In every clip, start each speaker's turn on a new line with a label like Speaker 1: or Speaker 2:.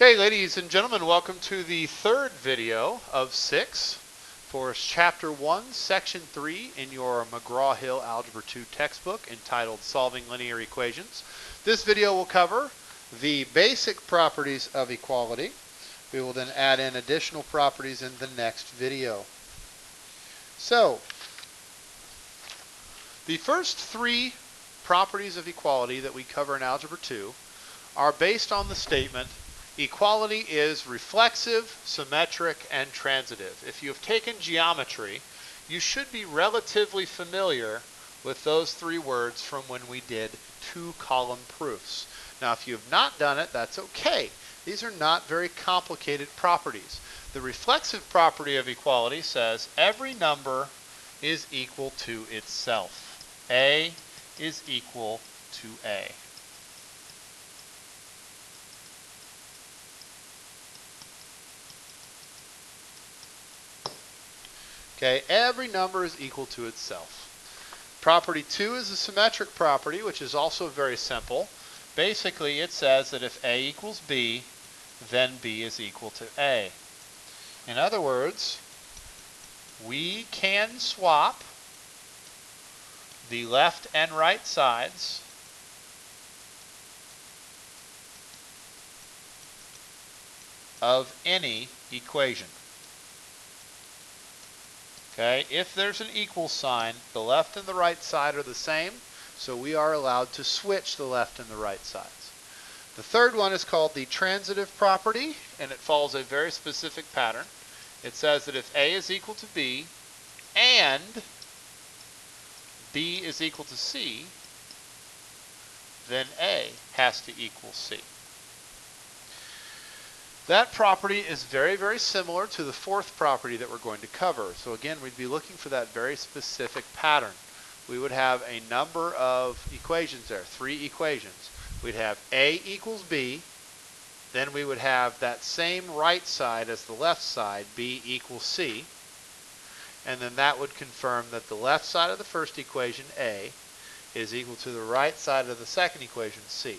Speaker 1: Okay, ladies and gentlemen, welcome to the third video of 6 for Chapter 1, Section 3 in your McGraw-Hill Algebra 2 textbook entitled Solving Linear Equations. This video will cover the basic properties of equality. We will then add in additional properties in the next video. So, the first three properties of equality that we cover in Algebra 2 are based on the statement equality is reflexive, symmetric, and transitive. If you have taken geometry, you should be relatively familiar with those three words from when we did two-column proofs. Now, if you have not done it, that's okay. These are not very complicated properties. The reflexive property of equality says every number is equal to itself. A is equal to A. Okay, every number is equal to itself. Property 2 is a symmetric property, which is also very simple. Basically, it says that if A equals B, then B is equal to A. In other words, we can swap the left and right sides of any equation. Okay, if there's an equal sign, the left and the right side are the same, so we are allowed to switch the left and the right sides. The third one is called the transitive property, and it follows a very specific pattern. It says that if A is equal to B and B is equal to C, then A has to equal C. That property is very, very similar to the fourth property that we're going to cover. So again, we'd be looking for that very specific pattern. We would have a number of equations there, three equations. We'd have A equals B, then we would have that same right side as the left side, B equals C, and then that would confirm that the left side of the first equation, A, is equal to the right side of the second equation, C.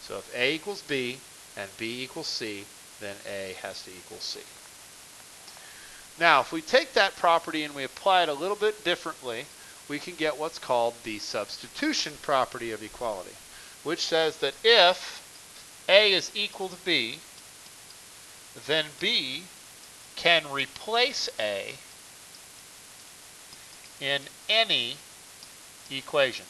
Speaker 1: So if A equals B and B equals C, then A has to equal C. Now, if we take that property and we apply it a little bit differently, we can get what's called the substitution property of equality, which says that if A is equal to B, then B can replace A in any equation.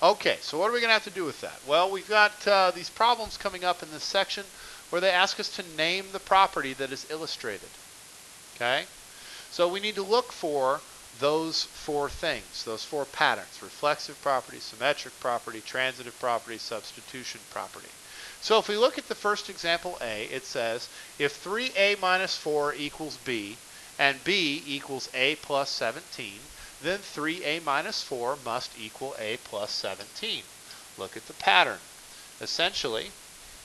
Speaker 1: Okay, so what are we going to have to do with that? Well, we've got these problems coming up in this section where they ask us to name the property that is illustrated. Okay? So we need to look for those four things, those four patterns: reflexive property, symmetric property, transitive property, substitution property. So if we look at the first example A, it says if 3A minus 4 equals B and B equals A plus 17, then 3A minus 4 must equal A plus 17. Look at the pattern. Essentially,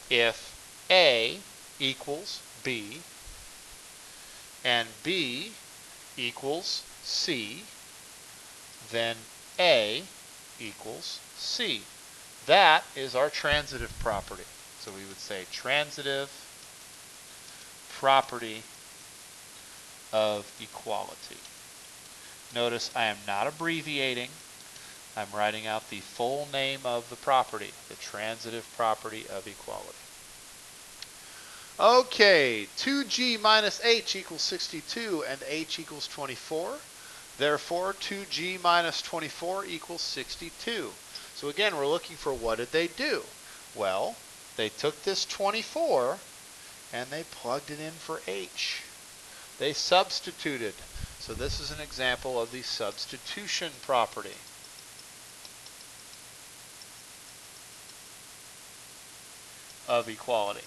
Speaker 1: if A equals B and B equals C, then A equals C. That is our transitive property. So we would say transitive property of equality. Notice I am not abbreviating. I'm writing out the full name of the property, the transitive property of equality. Okay, 2g minus h equals 62 and h equals 24. Therefore, 2g minus 24 equals 62. So again, we're looking for what did they do? Well, they took this 24 and they plugged it in for h. They substituted. So this is an example of the substitution property. Of equality.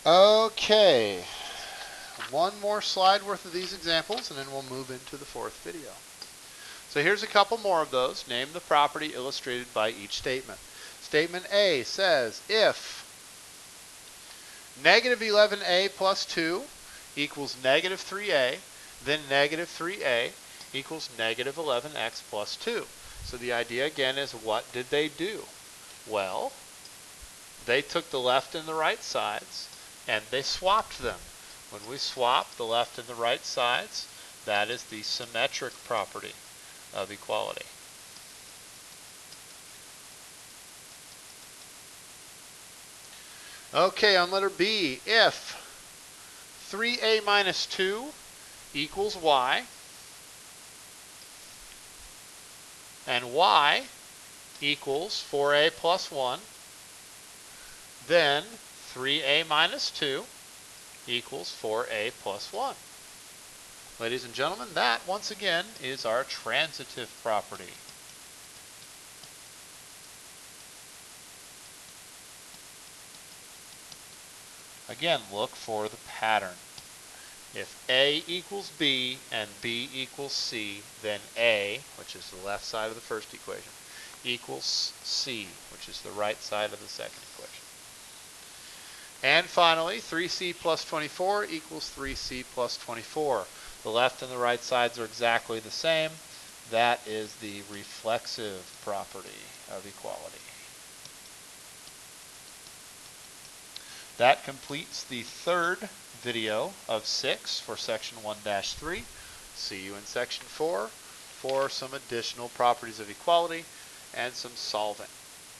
Speaker 1: Okay, one more slide worth of these examples and then we'll move into the fourth video. So here's a couple more of those. Name the property illustrated by each statement. Statement A says if negative 11a plus 2 equals negative 3a, then negative 3a equals negative 11x plus 2. So the idea again is, what did they do? Well, they took the left and the right sides and they swapped them. When we swap the left and the right sides, that is the symmetric property of equality. Okay, on letter B, if 3a minus 2 equals y, and y equals 4a plus 1, then 3a minus 2 equals 4a plus 1. Ladies and gentlemen, that once again is our transitive property. Again, look for the pattern. If A equals B and B equals C, then A, which is the left side of the first equation, equals C, which is the right side of the second equation. And finally, 3c plus 24 equals 3c plus 24. The left and the right sides are exactly the same. That is the reflexive property of equality. That completes the third video of 6 for section 1-3. See you in section 4 for some additional properties of equality and some solving.